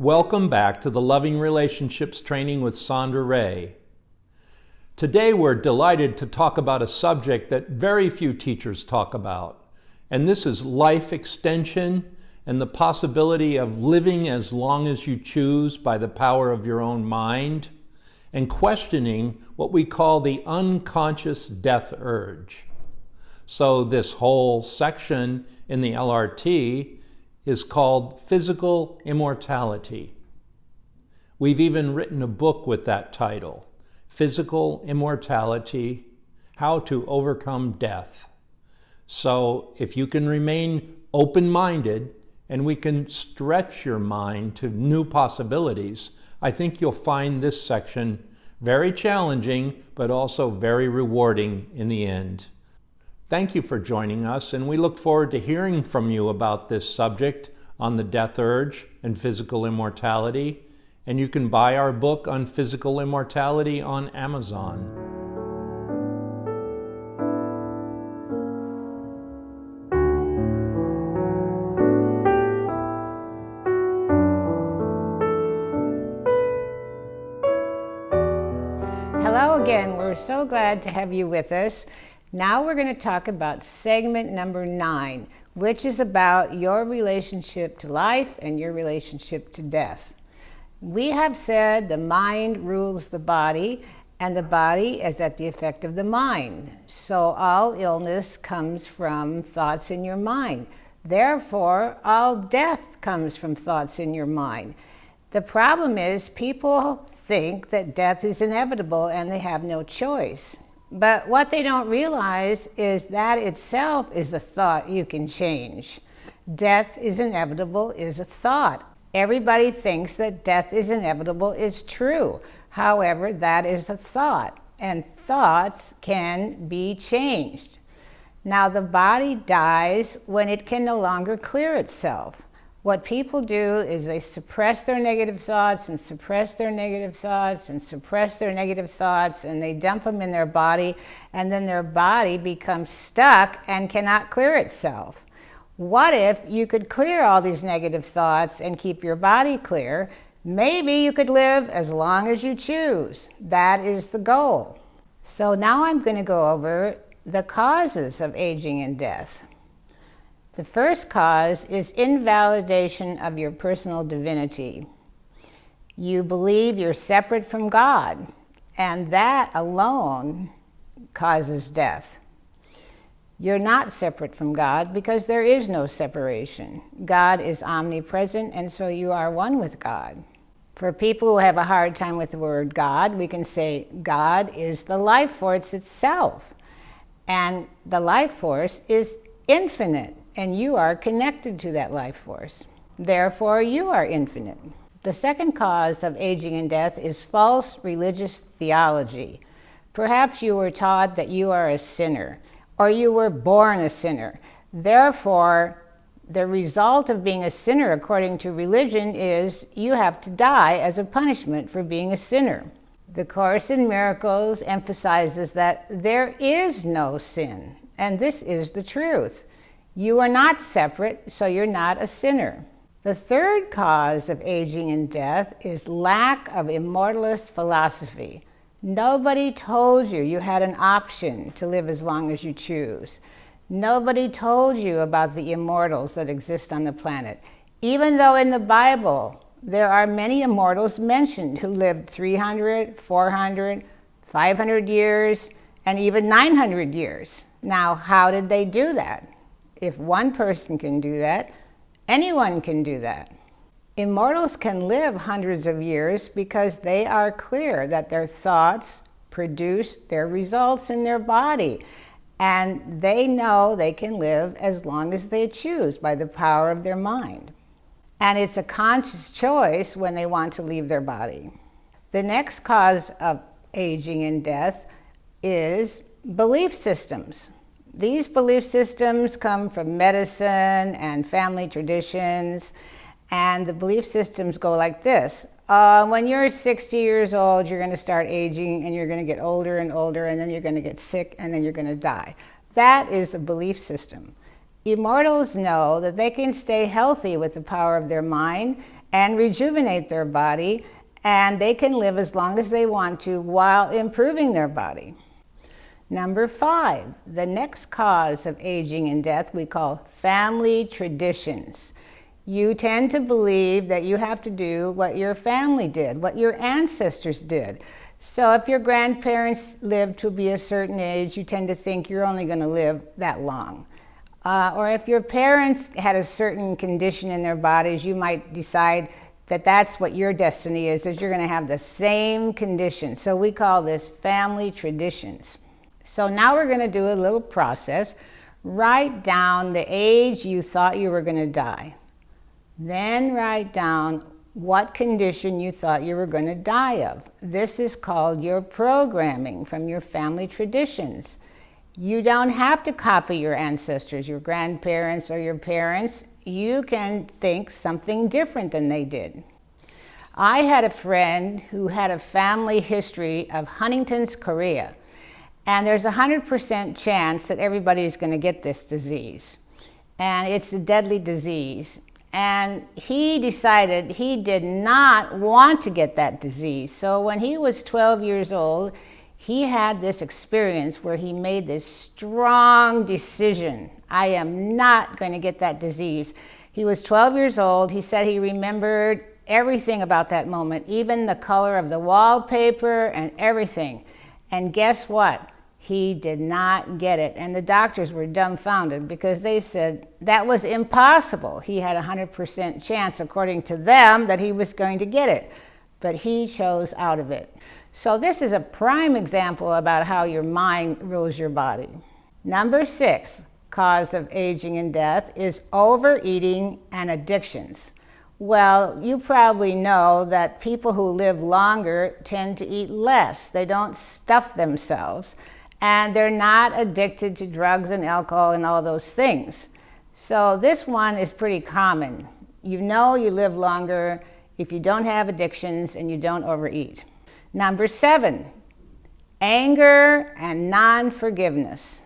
Welcome back to the Loving Relationships Training with Sondra Ray. Today we're delighted to talk about a subject that very few teachers talk about, and this is life extension and the possibility of living as long as you choose by the power of your own mind, and questioning what we call the unconscious death urge. So this whole section in the LRT is called Physical Immortality. We've even written a book with that title, Physical Immortality, How to Overcome Death. So if you can remain open-minded and we can stretch your mind to new possibilities, I think you'll find this section very challenging, but also very rewarding in the end. Thank you for joining us, and we look forward to hearing from you about this subject on the death urge and physical immortality. And you can buy our book on physical immortality on Amazon. Hello again. We're so glad to have you with us. Now we're going to talk about segment number 9, which is about your relationship to life and your relationship to death. We have said the mind rules the body, and the body is at the effect of the mind. So all illness comes from thoughts in your mind. Therefore, all death comes from thoughts in your mind. The problem is people think that death is inevitable and they have no choice. But what they don't realize is that itself is a thought you can change. Death is inevitable is a thought. Everybody thinks that death is inevitable is true. However, that is a thought, and thoughts can be changed. Now, the body dies when it can no longer clear itself. What people do is they suppress their negative thoughts and suppress their negative thoughts and suppress their negative thoughts, and they dump them in their body, and then their body becomes stuck and cannot clear itself. What if you could clear all these negative thoughts and keep your body clear? Maybe you could live as long as you choose. That is the goal. So now I'm going to go over the causes of aging and death. The first cause is invalidation of your personal divinity. You believe you're separate from God, and that alone causes death. You're not separate from God because there is no separation. God is omnipresent, and so you are one with God. For people who have a hard time with the word God, we can say God is the life force itself, and the life force is infinite. And you are connected to that life force. Therefore, you are infinite. The second cause of aging and death is false religious theology. Perhaps you were taught that you are a sinner, or you were born a sinner. Therefore, the result of being a sinner according to religion is you have to die as a punishment for being a sinner. The Course in Miracles emphasizes that there is no sin, and this is the truth. You are not separate, so you're not a sinner. The third cause of aging and death is lack of immortalist philosophy. Nobody told you you had an option to live as long as you choose. Nobody told you about the immortals that exist on the planet. Even though in the Bible there are many immortals mentioned who lived 300, 400, 500 years, and even 900 years. Now, how did they do that? If one person can do that, anyone can do that. Immortals can live hundreds of years because they are clear that their thoughts produce their results in their body. And they know they can live as long as they choose by the power of their mind. And it's a conscious choice when they want to leave their body. The next cause of aging and death is belief systems. These belief systems come from medicine and family traditions, and the belief systems go like this. When you're 60 years old, you're going to start aging, and you're going to get older and older, and then you're going to get sick, and then you're going to die. That is a belief system. Immortals know that they can stay healthy with the power of their mind, and rejuvenate their body, and they can live as long as they want to while improving their body. Number 5, the next cause of aging and death we call family traditions. You tend to believe that you have to do what your family did, what your ancestors did. So if your grandparents lived to be a certain age, you tend to think you're only going to live that long. Or if your parents had a certain condition in their bodies, you might decide that that's what your destiny is you're going to have the same condition. So we call this family traditions. So now we're going to do a little process. Write down the age you thought you were going to die. Then write down what condition you thought you were going to die of. This is called your programming from your family traditions. You don't have to copy your ancestors, your grandparents, or your parents. You can think something different than they did. I had a friend who had a family history of Huntington's chorea, and there's a 100% chance that everybody's going to get this disease, and it's a deadly disease. And he decided he did not want to get that disease. So when he was 12 years old, he had this experience where he made this strong decision. I am not going to get that disease. He was 12 years old. He said he remembered everything about that moment, even the color of the wallpaper and everything. And guess what? He did not get it. And the doctors were dumbfounded because they said that was impossible. He had a 100% chance, according to them, that he was going to get it. But he chose out of it. So this is a prime example about how your mind rules your body. Number 6 cause of aging and death is overeating and addictions. Well, you probably know that people who live longer tend to eat less. They don't stuff themselves, and they're not addicted to drugs and alcohol and all those things. So this one is pretty common. You know you live longer if you don't have addictions and you don't overeat. Number 7, anger and non-forgiveness.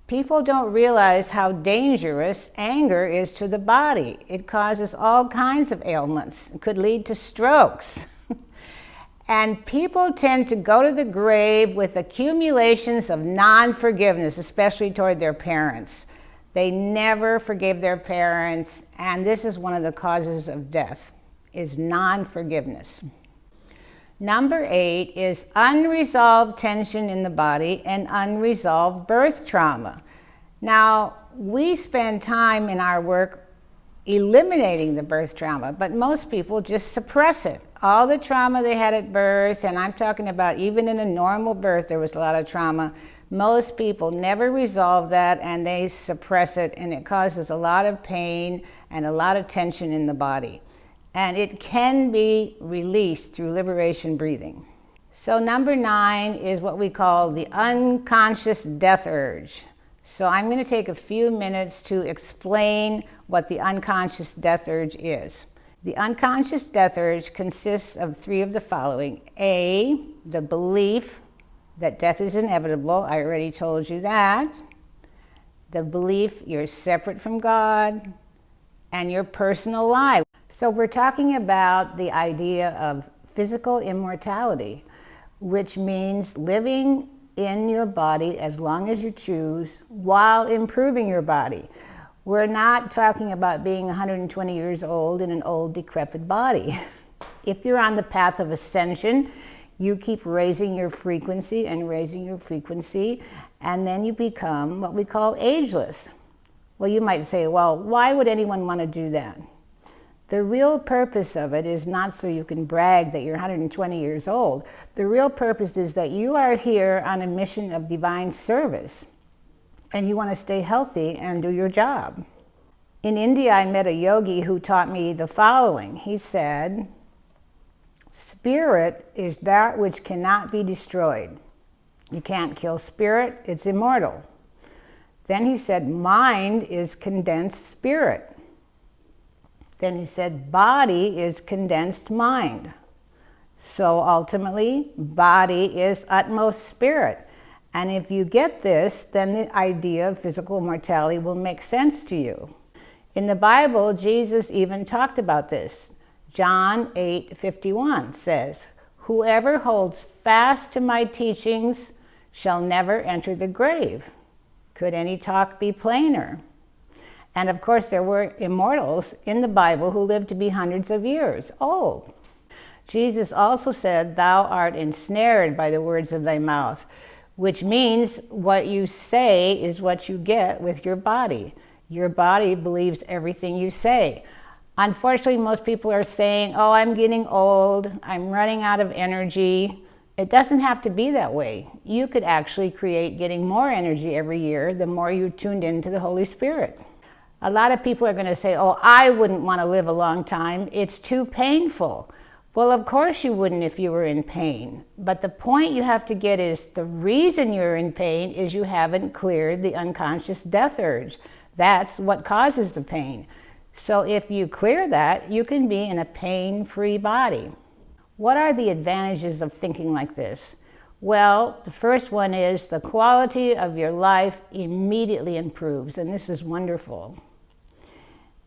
People don't realize how dangerous anger is to the body. It causes all kinds of ailments. It could lead to strokes. And people tend to go to the grave with accumulations of non-forgiveness, especially toward their parents. They never forgive their parents, and this is one of the causes of death, is non-forgiveness. Number 8 is unresolved tension in the body and unresolved birth trauma. Now, we spend time in our work eliminating the birth trauma, but most people just suppress it. All the trauma they had at birth, and I'm talking about even in a normal birth, there was a lot of trauma. Most people never resolve that, and they suppress it, and it causes a lot of pain and a lot of tension in the body. And it can be released through liberation breathing. So number 9 is what we call the unconscious death urge. So I'm going to take a few minutes to explain what the unconscious death urge is. The unconscious death urge consists of 3 of the following. A, the belief that death is inevitable. I already told you that. The belief you're separate from God and your personal life. So we're talking about the idea of physical immortality, which means living in your body as long as you choose while improving your body. We're not talking about being 120 years old in an old decrepit body. If you're on the path of ascension, you keep raising your frequency and raising your frequency, and then you become what we call ageless. Well, you might say, well, why would anyone want to do that? The real purpose of it is not so you can brag that you're 120 years old. The real purpose is that you are here on a mission of divine service, and you want to stay healthy and do your job. In India, I met a yogi who taught me the following. He said, spirit is that which cannot be destroyed. You can't kill spirit, it's immortal. Then he said, mind is condensed spirit. Then he said, body is condensed mind. So ultimately, body is utmost spirit. And if you get this, then the idea of physical mortality will make sense to you. In the Bible, Jesus even talked about this. John 8:51 says, "Whoever holds fast to my teachings shall never enter the grave." Could any talk be plainer? And of course, there were immortals in the Bible who lived to be hundreds of years old. Jesus also said, "Thou art ensnared by the words of thy mouth," which means what you say is what you get with your body. Your body believes everything you say. Unfortunately, most people are saying, "Oh, I'm getting old, I'm running out of energy." It doesn't have to be that way. You could actually create getting more energy every year the more you tuned into the Holy Spirit. A lot of people are going to say, "Oh, I wouldn't want to live a long time. It's too painful." Well, of course you wouldn't if you were in pain. But the point you have to get is the reason you're in pain is you haven't cleared the unconscious death urge. That's what causes the pain. So if you clear that, you can be in a pain-free body. What are the advantages of thinking like this? Well, the first one is the quality of your life immediately improves, and this is wonderful.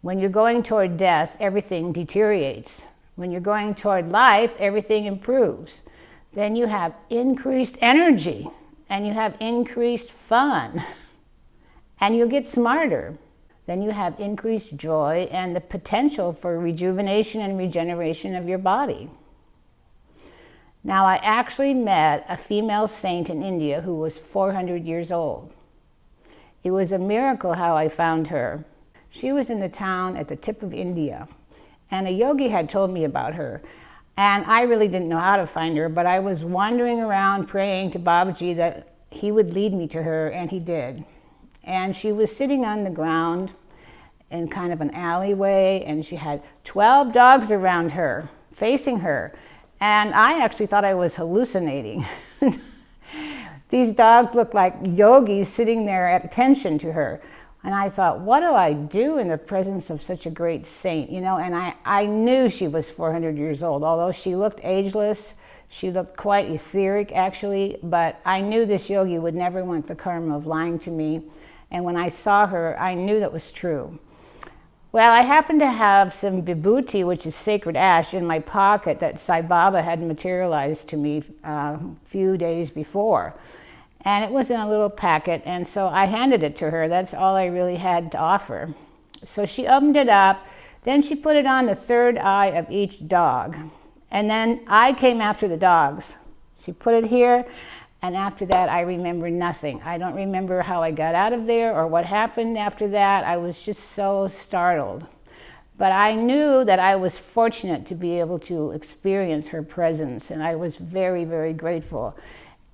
When you're going toward death, everything deteriorates. When you're going toward life, everything improves. Then you have increased energy, and you have increased fun, and you get smarter. Then you have increased joy and the potential for rejuvenation and regeneration of your body. Now, I actually met a female saint in India who was 400 years old. It was a miracle how I found her. She was in the town at the tip of India, and a yogi had told me about her. And I really didn't know how to find her, but I was wandering around praying to Babaji that he would lead me to her, and he did. And she was sitting on the ground in kind of an alleyway, and she had 12 dogs around her, facing her. And I actually thought I was hallucinating. These dogs looked like yogis sitting there at attention to her. And I thought, what do I do in the presence of such a great saint? You know, and I knew she was 400 years old. Although she looked ageless, she looked quite etheric actually, but I knew this yogi would never want the karma of lying to me. And when I saw her, I knew that was true. Well, I happened to have some vibhuti, which is sacred ash, in my pocket that Sai Baba had materialized to me a few days before. And it was in a little packet, and so I handed it to her. That's all I really had to offer. So she opened it up, then she put it on the third eye of each dog. And then I came after the dogs. She put it here, and after that I remember nothing. I don't remember how I got out of there or what happened after that. I was just so startled. But I knew that I was fortunate to be able to experience her presence, and I was very, very grateful.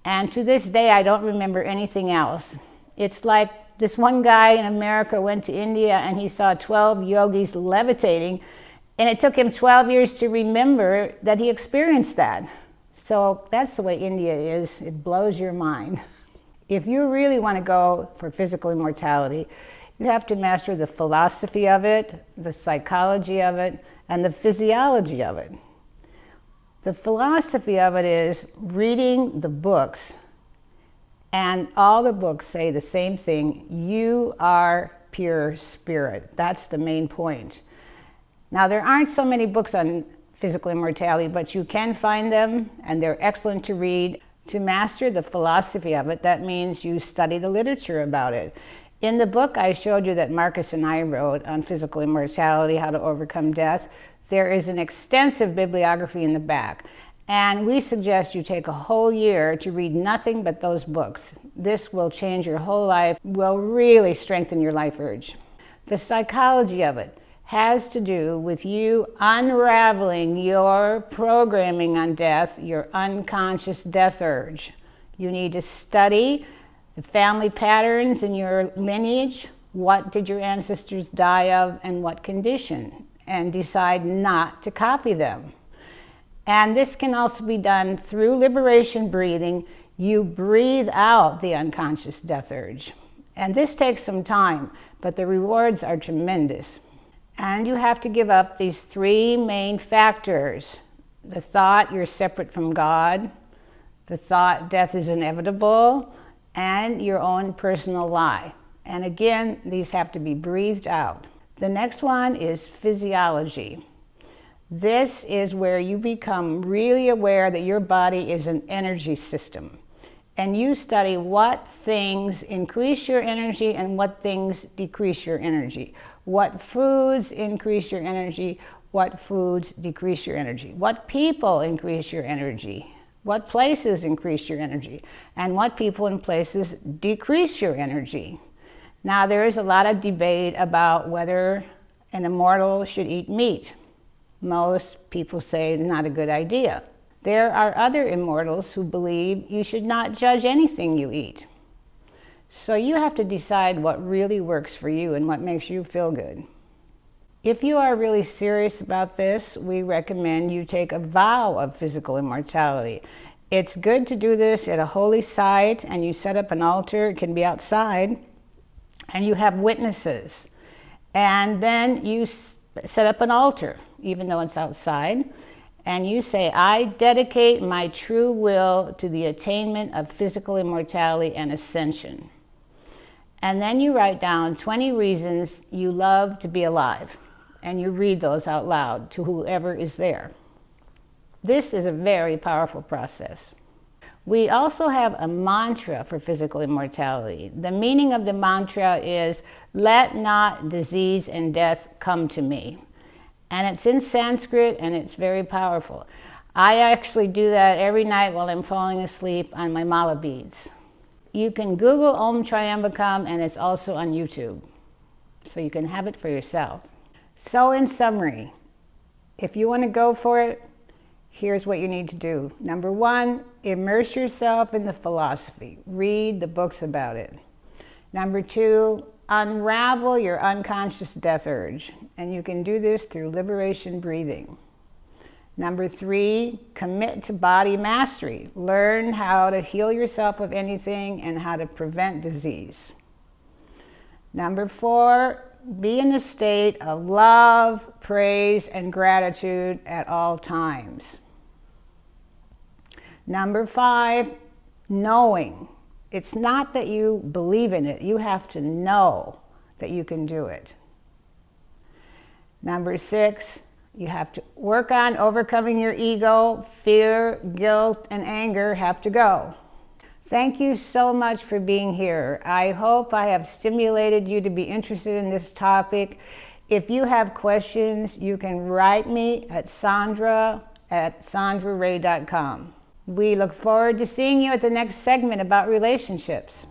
And to this day, I don't remember anything else. It's like this one guy in America went to India and he saw 12 yogis levitating, and it took him 12 years to remember that he experienced that. So that's the way India is. It blows your mind. If you really want to go for physical immortality, you have to master the philosophy of it, the psychology of it, and the physiology of it. The philosophy of it is reading the books, and all the books say the same thing: you are pure spirit. That's the main point. Now, there aren't so many books on physical immortality, but you can find them, and they're excellent to read. To master the philosophy of it, that means you study the literature about it. In the book I showed you that Marcus and I wrote on physical immortality, How to Overcome Death, there is an extensive bibliography in the back. And we suggest you take a whole year to read nothing but those books. This will change your whole life, will really strengthen your life urge. The psychology of it has to do with you unraveling your programming on death, your unconscious death urge. You need to study the family patterns in your lineage. What did your ancestors die of and what condition? And decide not to copy them. And this can also be done through liberation breathing. You breathe out the unconscious death urge. And this takes some time, but the rewards are tremendous. And you have to give up these three main factors: the thought you're separate from God, the thought death is inevitable, and your own personal lie. And again, these have to be breathed out. The next one is physiology. This is where you become really aware that your body is an energy system. And you study what things increase your energy and what things decrease your energy. What foods increase your energy, what foods decrease your energy. What people increase your energy, what places increase your energy, and what people and places decrease your energy. Now, there is a lot of debate about whether an immortal should eat meat. Most people say it's not a good idea. There are other immortals who believe you should not judge anything you eat. So you have to decide what really works for you and what makes you feel good. If you are really serious about this, we recommend you take a vow of physical immortality. It's good to do this at a holy site, and you set up an altar. It can be outside, and you have witnesses. And then you set up an altar, even though it's outside. And you say, I dedicate my true will to the attainment of physical immortality and ascension. And then you write down 20 reasons you love to be alive. And you read those out loud to whoever is there. This is a very powerful process. We also have a mantra for physical immortality. The meaning of the mantra is, let not disease and death come to me. And it's in Sanskrit, and it's very powerful. I actually do that every night while I'm falling asleep on my mala beads. You can Google Om Triambakam, and it's also on YouTube. So you can have it for yourself. So in summary, if you want to go for it, here's what you need to do. Number one, immerse yourself in the philosophy. Read the books about it. Number two, unravel your unconscious death urge, and you can do this through liberation breathing. Number three, commit to body mastery. Learn how to heal yourself of anything and how to prevent disease. Number four, be in a state of love, praise, and gratitude at all times. Number five, knowing. It's not that you believe in it. You have to know that you can do it. Number six, you have to work on overcoming your ego. Fear, guilt, and anger have to go. Thank you so much for being here. I hope I have stimulated you to be interested in this topic. If you have questions, you can write me at sondraray.com. We look forward to seeing you at the next segment about relationships.